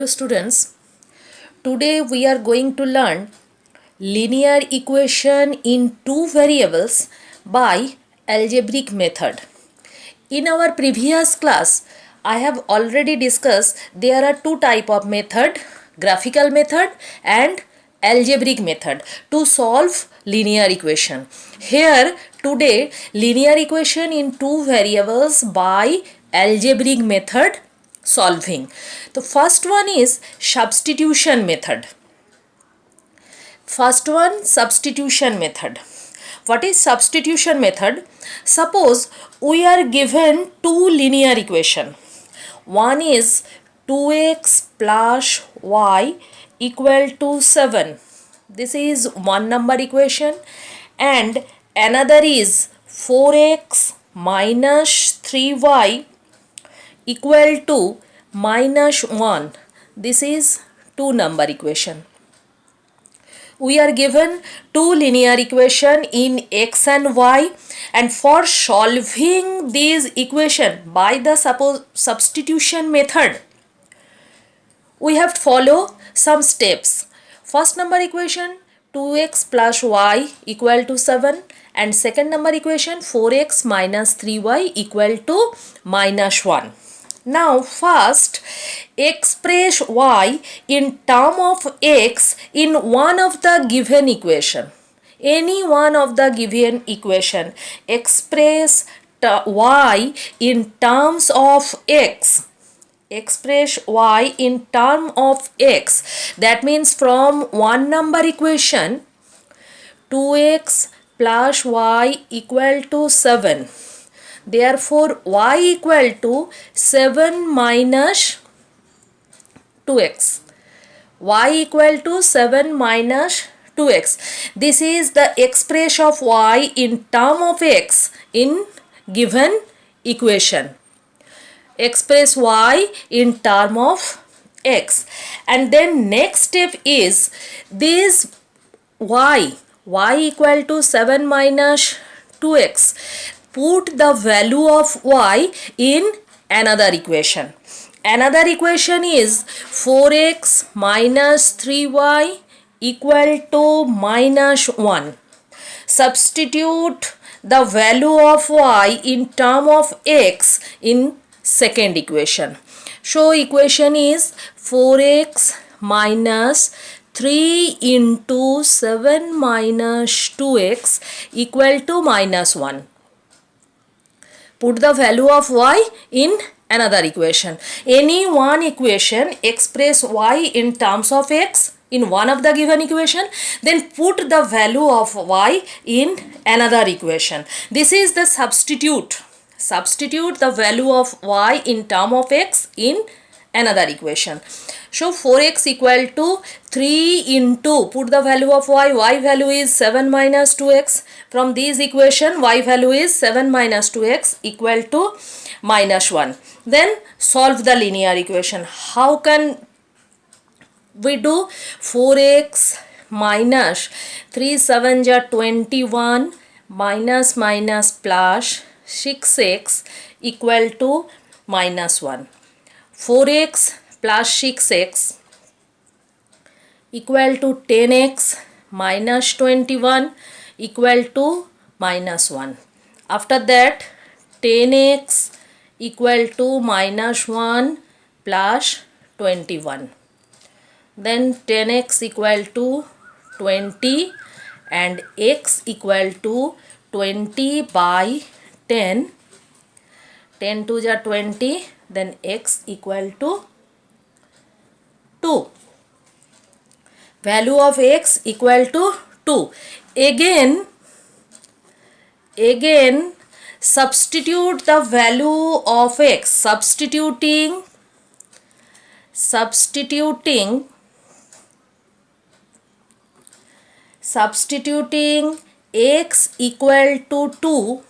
Students, today we are going to learn linear equation in two variables by algebraic method. In our previous class, I have already discussed there are two type of method, graphical method and algebraic method to solve linear equation. Here today linear equation in two variables by algebraic method solving. The first one is substitution method. First one, substitution method. What is substitution method? Suppose we are given two linear equation. One is 2x plus y equal to 7. This is one number equation, and another is 4x minus 3y equal to minus 1. This is two number equation. We are given two linear equation in x and y, and for solving this equation by the substitution method, we have to follow some steps. First number equation 2x plus y equal to 7, and second number equation 4x minus 3y equal to minus 1. Now first express y in term of x in one of the given equation. Any one of the given equation, express y in terms of x. Express y in term of x. That means from one number equation 2x plus y equal to 7. Therefore, y equal to 7 minus 2x. Y equal to 7 minus 2x. This is the expression of y in term of x in given equation. Express y in term of x. And then next step is this y equal to 7 minus 2x. Put the value of y in another equation. Another equation is 4x minus 3y equal to minus 1. Substitute the value of y in term of x in second equation. So equation is 4x minus 3 into 7 minus 2x equal to minus 1. Put the value of y in another equation. Any one equation express y in terms of x in one of the given equation, then put the value of y in another equation. This is the substitute. Substitute the value of y in term of x in another equation. So 4x equal to 3 into, put the value of y value is 7 minus 2x. From this equation y value is 7 minus 2x equal to minus 1. Then solve the linear equation. How can we do? 4x minus 3 7 ja 21 minus minus plus 6x equal to minus 1. 4x plus 6x equal to 10x minus 21 equal to minus 1. After that 10x equal to minus 1 plus 21. Then 10x equal to 20 and x equal to 20 by 10. 10 to ja 20, then x equal to 2. Value of x equal to 2. Again substitute the value of x. Substituting x equal to 2.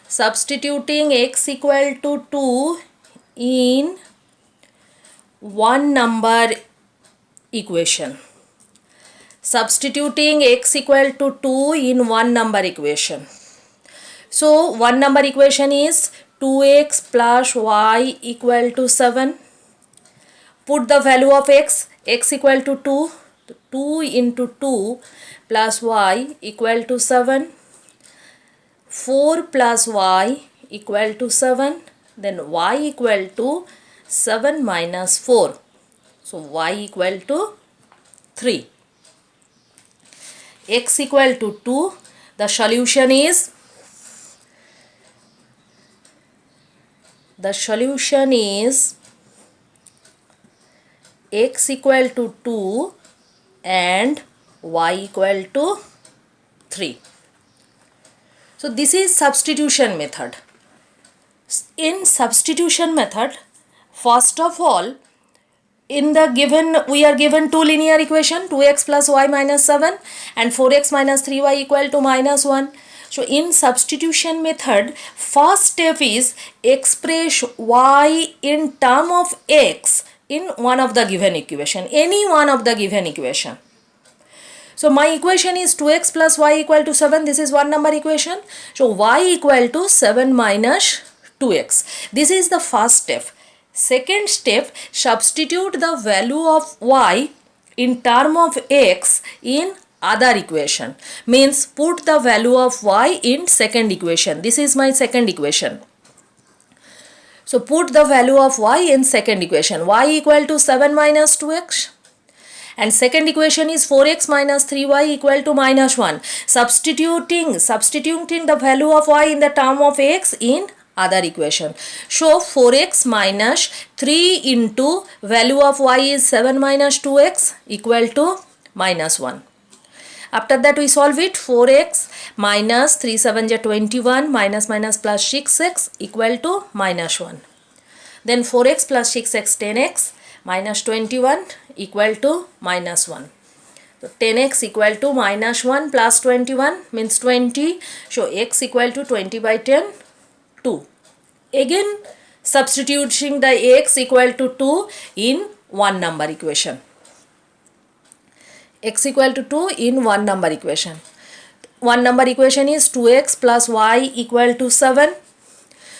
Substituting x equal to 2 in one number equation. Substituting x equal to 2 in one number equation. So one number equation is 2x plus y equal to 7. Put the value of x equal to 2, 2 into 2 plus y equal to 7, 4 plus y equal to 7, then y equal to 7 minus 4, so y equal to 3. X equal to 2, the solution is x equal to 2 and y equal to 3. So this is substitution method. In substitution method, first of all, in the given, we are given two linear equation, 2x plus y minus 7 and 4x minus 3y equal to minus 1. So in substitution method, first step is express y in term of x in one of the given equation, any one of the given equation. So my equation is 2x plus y equal to 7. This is one number equation. So y equal to 7 minus 2x. This is the first step. Second step, substitute the value of y in term of x in other equation. Means put the value of y in second equation. This is my second equation. So put the value of y in second equation. Y equal to 7 minus 2x. And second equation is 4x minus 3y equal to minus 1. Substituting the value of y in the term of x in other equation. So 4x minus 3 into value of y is 7 minus 2x equal to minus 1. After that we solve it. 4x minus 3 7 is 21 minus minus plus 6x equal to minus 1. Then 4x plus 6x 10x minus 21 equal to minus 1. So 10x equal to minus 1 plus 21 means 20. So x equal to 20 by 10, 2. Again substituting the x equal to 2 in one number equation. X equal to 2 in one number equation. One number equation is 2x plus y equal to 7.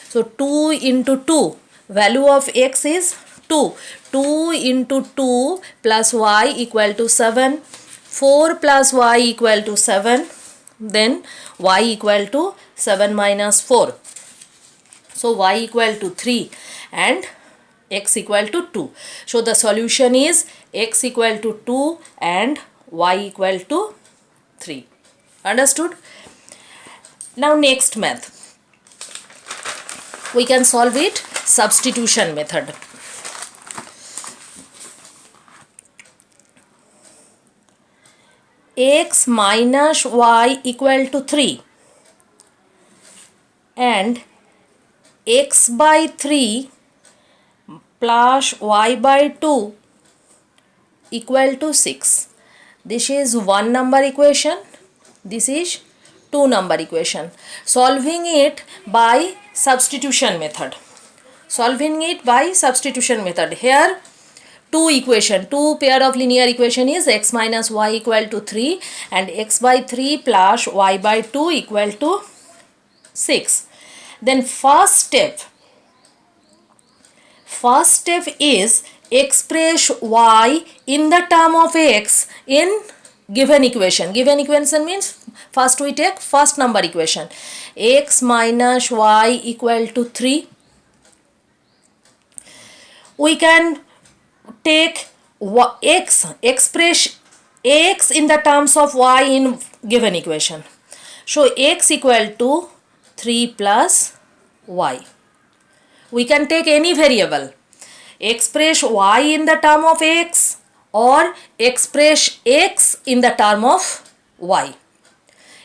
So 2 into 2, value of x is 2. 2 into 2 plus y equal to 7. 4 plus y equal to 7. Then y equal to 7 minus 4. So y equal to 3 and x equal to 2. So the solution is x equal to 2 and y equal to 3. Understood? Now next math. We can solve it substitution method. X minus y equal to 3 and x by 3 plus y by 2 equal to 6. This is one number equation. This is two number equation. Solving it by substitution method. Here two pair of linear equation is x minus y equal to 3 and x by 3 plus y by 2 equal to 6. Then first step is express y in the term of x in given equation. Given equation means first we take first number equation. X minus y equal to 3. We can take express x in the terms of y in given equation. So x equal to 3 plus y. We can take any variable. Express y in the term of x or express x in the term of y.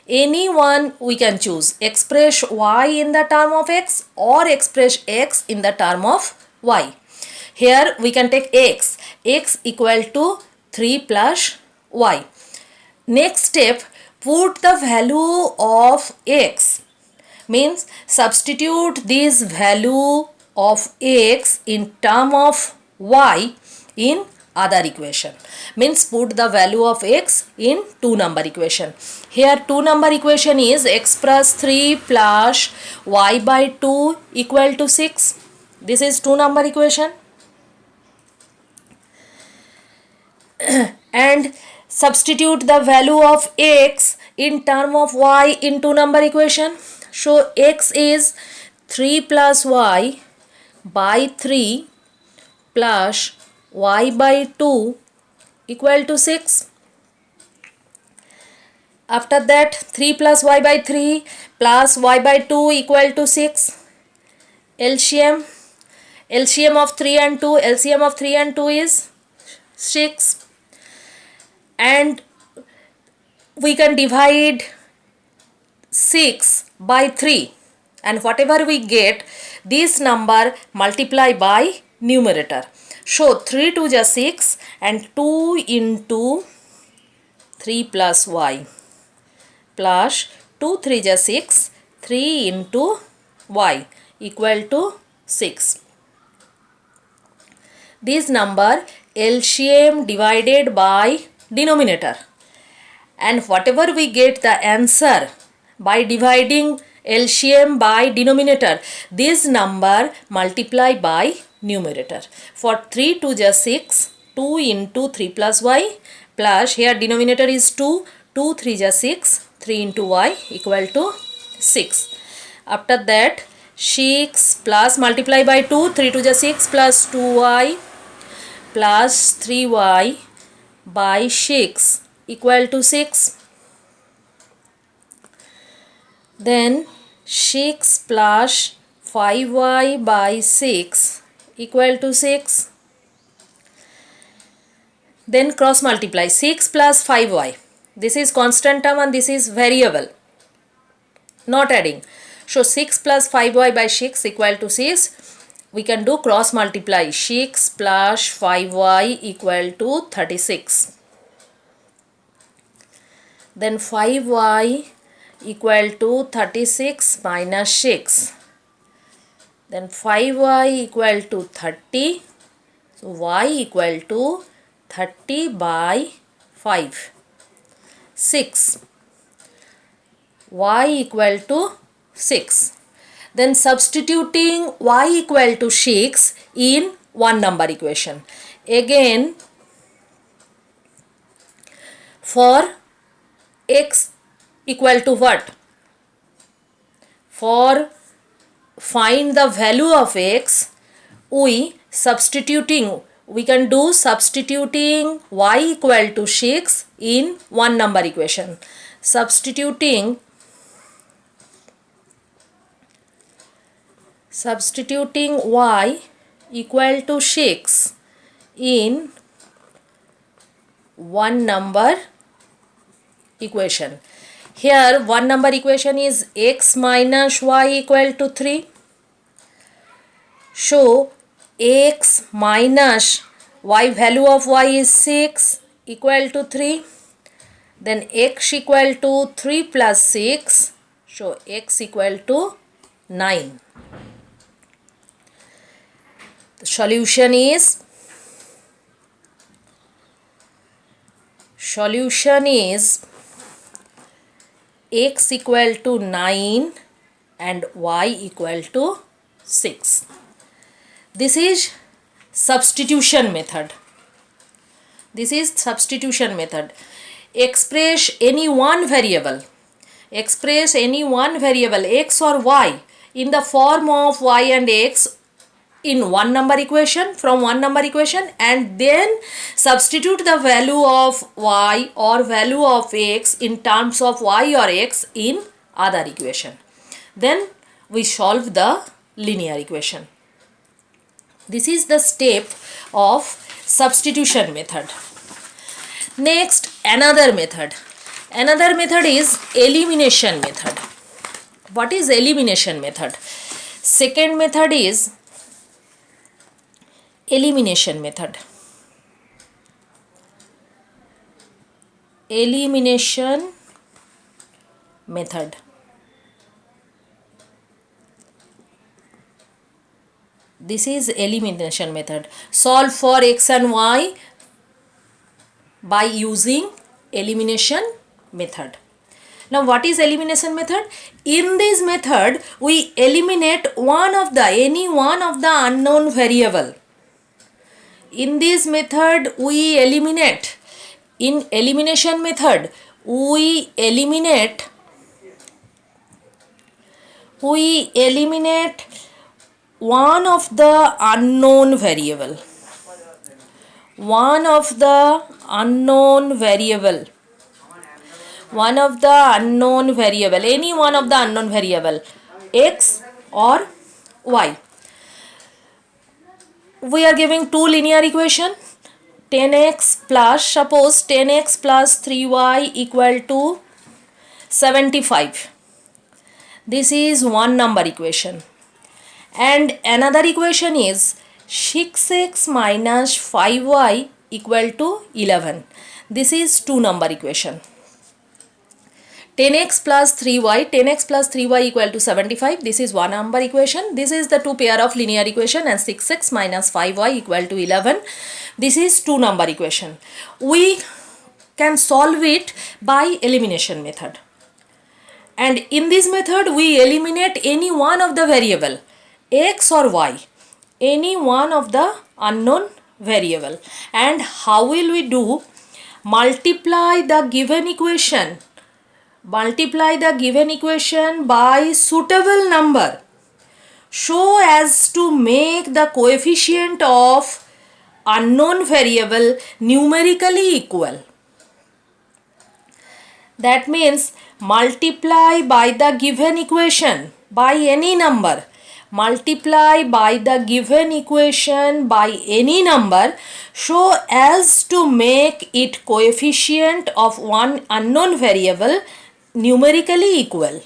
Any one we can choose. Express y in the term of x or express x in the term of y. Here we can take x equal to 3 plus y. Next step, put the value of x. Means substitute this value of x in term of y in other equation. Means put the value of x in two number equation. Here two number equation is x plus 3 plus y by 2 equal to 6. This is two number equation. and substitute the value of x in term of y in two number equation. So x is 3 plus y by 3 plus y by 2 equal to 6. After that 3 plus y by 3 plus y by 2 equal to 6. LCM of 3 and 2, LCM of 3 and 2 is 6, and we can divide 6 by 3, and whatever we get, this number multiply by numerator. So 3 2 is 6 and 2 into 3 plus y plus 2 3 is 6, 3 into y equal to 6. This number LCM divided by denominator, and whatever we get the answer by dividing LCM by denominator, this number multiply by numerator. For 3 2 is 6, 2 into 3 plus y plus here denominator is 2, 2 3 is 6, 3 into y equal to 6. After that 6 plus multiply by 2, 3 2 is 6 plus 2y plus 3y by 6 equal to 6. Then 6 plus 5y by 6 equal to 6. Then cross multiply 6 plus 5y. This is constant term and this is variable, not adding. So 6 plus 5y by 6 equal to 6. We can do cross multiply 6 plus 5y equal to 36. Then 5y equal to 36 minus 6. Then 5y equal to 30. So y equal to 30 by 5. 6. Y equal to 6. Then substituting y equal to 6 in one number equation. Again, for x equal to what? For find the value of x, we can do substituting y equal to 6 in one number equation. Substituting y equal to 6 in one number equation. Here one number equation is x minus y equal to 3. So x minus y, value of y is 6 equal to 3. Then x equal to 3 plus 6. So x equal to 9. The solution is x equal to 9 and y equal to 6. This is substitution method. Express any one variable x or y in the form of y and x in one number equation, from one number equation, and then substitute the value of y or value of x in terms of y or x in other equation. Then we solve the linear equation. This is the step of substitution method. Next, another method is elimination method. What is elimination method? Second method is elimination method. This is elimination method. Solve for x and y by using elimination method. Now what is elimination method? In this method we eliminate any one of the unknown variable. In this method we eliminate, in elimination method we eliminate one of the unknown variable, one of the unknown variable, any one of the unknown variable, x or y. We are giving two linear equation, 10x plus, suppose 10x plus 3y equal to 75. This is one number equation. And another equation is 6x minus 5y equal to 11. This is two number equation. 10x plus 3y equal to 75. This is one number equation. This is the two pair of linear equation, and 6x minus 5y equal to 11. This is two number equation. We can solve it by elimination method. And in this method we eliminate any one of the variable, x or y, any one of the unknown variable. And how will we do? Multiply the given equation by suitable number so as to make the coefficient of unknown variable numerically equal. That means multiply by the given equation by any number, so as to make it coefficient of one unknown variable numerically equal.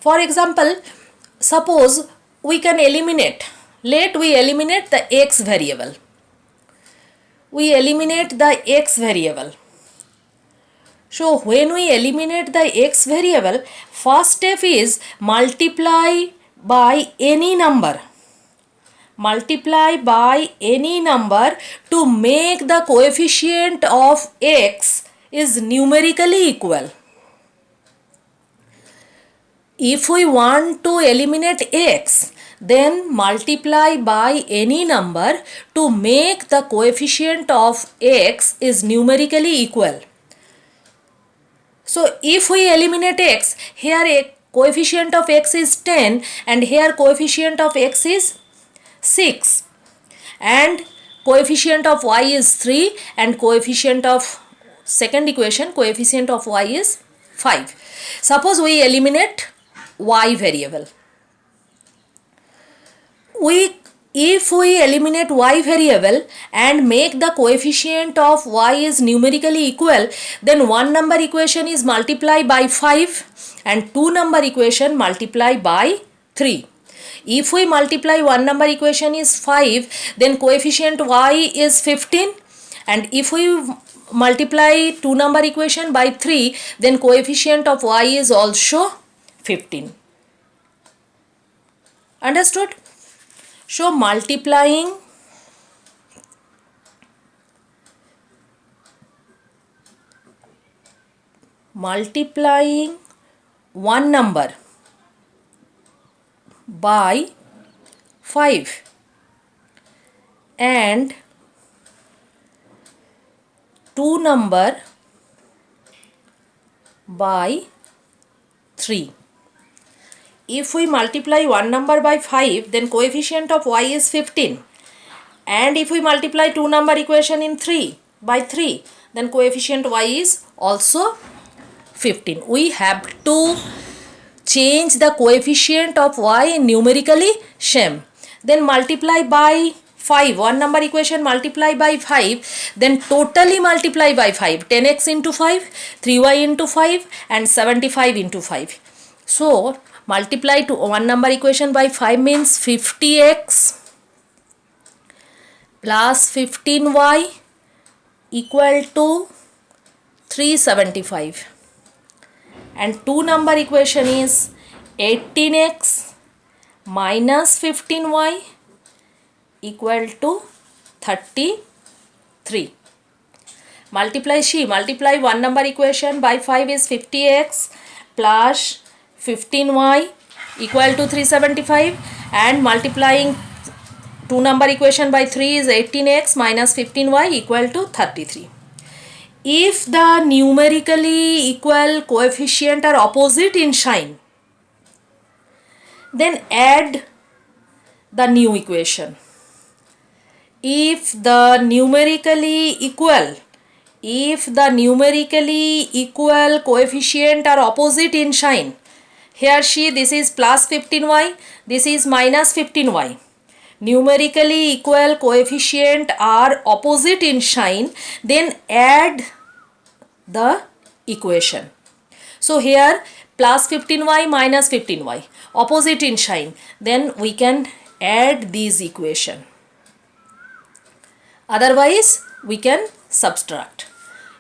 For example, suppose we can eliminate, we eliminate the x variable. So when we eliminate the x variable, first step is multiply by any number. To make the coefficient of x is numerically equal. If we want to eliminate x, then multiply by any number to make the coefficient of x is numerically equal. So if we eliminate x, here a coefficient of x is 10 and here coefficient of x is 6 and coefficient of y is 3 and coefficient of second equation, coefficient of y is 5. Suppose we eliminate y variable. If we eliminate y variable and make the coefficient of y is numerically equal, then one number equation is multiplied by 5 and two number equation multiplied by 3. If we multiply one number equation is 5, then coefficient y is 15, and if we multiply two number equation by 3, then coefficient of y is also 15. Understood? So multiplying one number by 5 and two number by 3. If we multiply one number by 5, then coefficient of y is 15, and if we multiply two number equation in 3 by 3, then coefficient y is also 15. We have to change the coefficient of y numerically same. Then multiply by 5, one number equation multiply by 5, then totally multiply by 5, 10x into 5, 3y into 5 and 75 into 5. So multiply to one number equation by 5 means 50x plus 15y equal to 375, and two number equation is 18x minus 15y equal to 33. Multiply one number equation by 5 is 50x plus 15y equal to 375, and multiplying two number equation by 3 is 18x minus 15y equal to 33. If the numerically equal coefficient are opposite in sign, then add the new equation. If the numerically equal coefficient are opposite in sign, here this is plus 15y, this is minus 15y. Numerically equal coefficient are opposite in sign, then add the equation. So here plus 15y minus 15y opposite in sign, then we can add these equation. Otherwise we can subtract.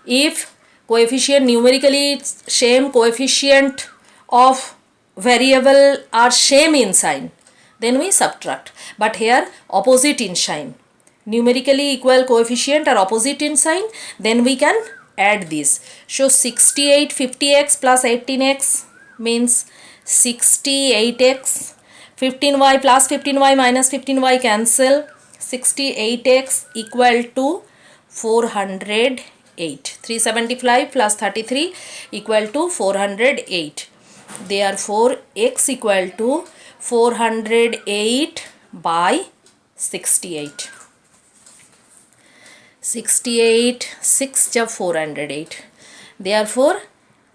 If coefficient numerically same coefficient of variable are same in sign, then we subtract. But here opposite in sign, numerically equal coefficient are opposite in sign, then we can add these. So 68 50x plus 18x means 68x, 15y plus 15y minus 15y cancel, 68x equal to 408. 375 plus 33 equal to 408. Therefore x equal to 408 by 68. 68 6 jab 408. Therefore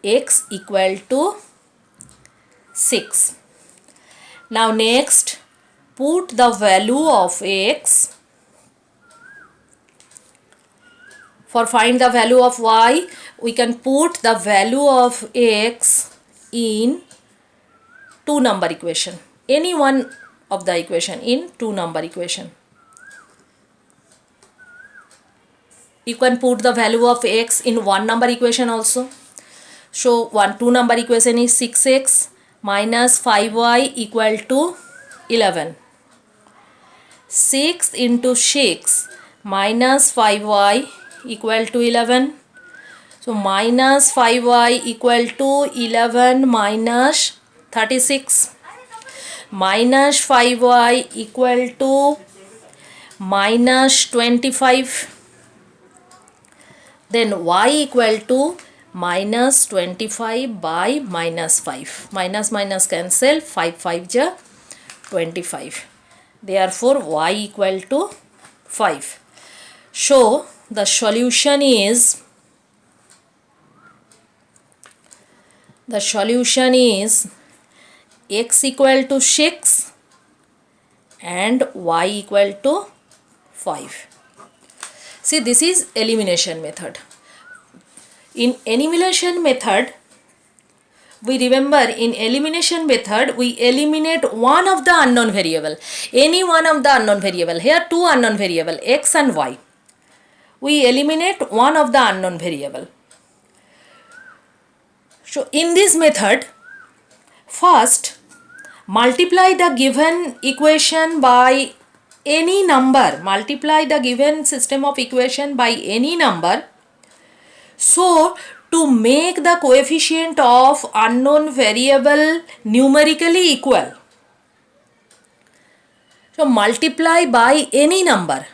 x equal to 6. Now next, put the value of x. For find the value of y, we can put the value of x in two number equation. Any one of the equation in two number equation. You can put the value of x in one number equation also. So two number equation is 6x minus 5y equal to 11. 6 into 6 minus 5y equal to 11. So minus 5y equal to 11 minus 36. Minus 5y equal to minus 25. Then y equal to minus 25 by minus 5. Minus minus cancel, 5 5 ja 25. Therefore y equal to 5. So the solution is x equal to 6 and y equal to 5. See, this is elimination method. In elimination method, we remember in elimination method we eliminate one of the unknown variable, any one of the unknown variable. Here two unknown variable x and y. We eliminate one of the unknown variable. So in this method, first multiply the given equation by any number. Multiply the given system of equation by any number. So to make the coefficient of unknown variable numerically equal, so multiply by any number.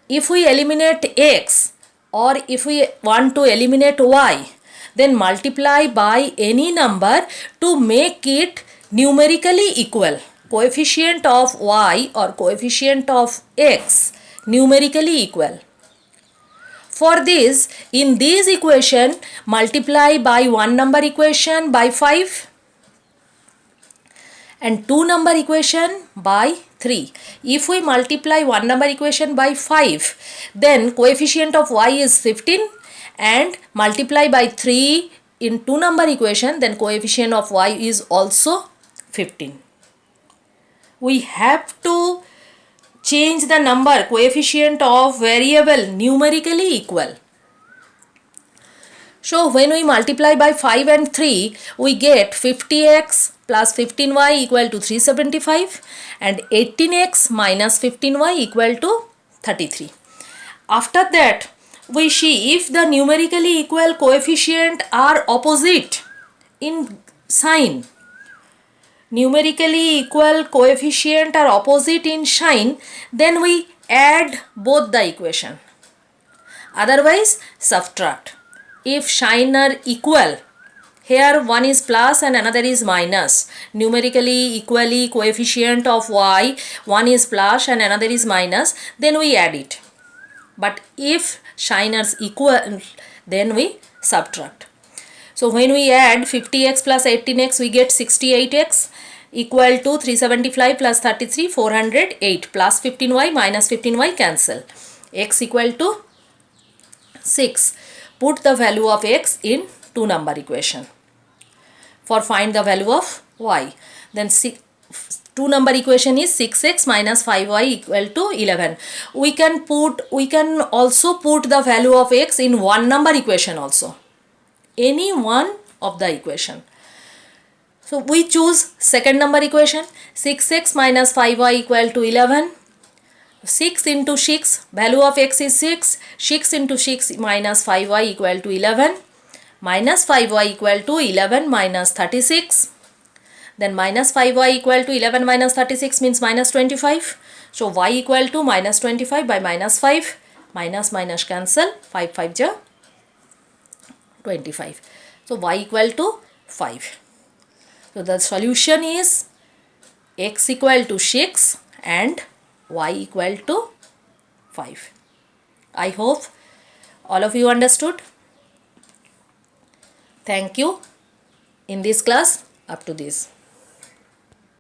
If we eliminate x or if we want to eliminate y, then multiply by any number to make it numerically equal. Coefficient of y or coefficient of x numerically equal. For this, in this equation, multiply by one number equation by 5 and two number equation by 3. If we multiply one number equation by 5, then coefficient of y is 15 and multiply by 3 in two number equation, then coefficient of y is also 15. We have to change the number coefficient of variable numerically equal. So when we multiply by 5 and 3, we get 50x plus 15y equal to 375 and 18x minus 15y equal to 33. After that, we see if the numerically equal coefficient are opposite in sign, numerically equal coefficient are opposite in sign, then we add both the equation. Otherwise, subtract. If sign are equal, here one is plus and another is minus. Numerically equally coefficient of y, one is plus and another is minus, then we add it. But if sign are equal, then we subtract. So when we add 50x plus 18x, we get 68x equal to 375 plus 33, 408 plus 15y minus 15y cancel. X equal to 6. Put the value of x in 2 number equation. For find the value of y. Then 2 number equation is 6x minus 5y equal to 11. We can also put the value of x in 1 number equation also. Any one of the equation. So we choose second number equation. 6x minus 5y equal to 11. 6 into 6, value of x is 6. 6 into 6 minus 5y equal to 11. Minus 5y equal to 11 minus 36. Then minus 5y equal to 11 minus 36 means minus 25. So y equal to minus 25 by minus 5. Minus minus cancel. 5 5 ja 25. So y equal to 5. So the solution is x equal to 6 and y equal to 5. I hope all of you understood. Thank you in this class up to this.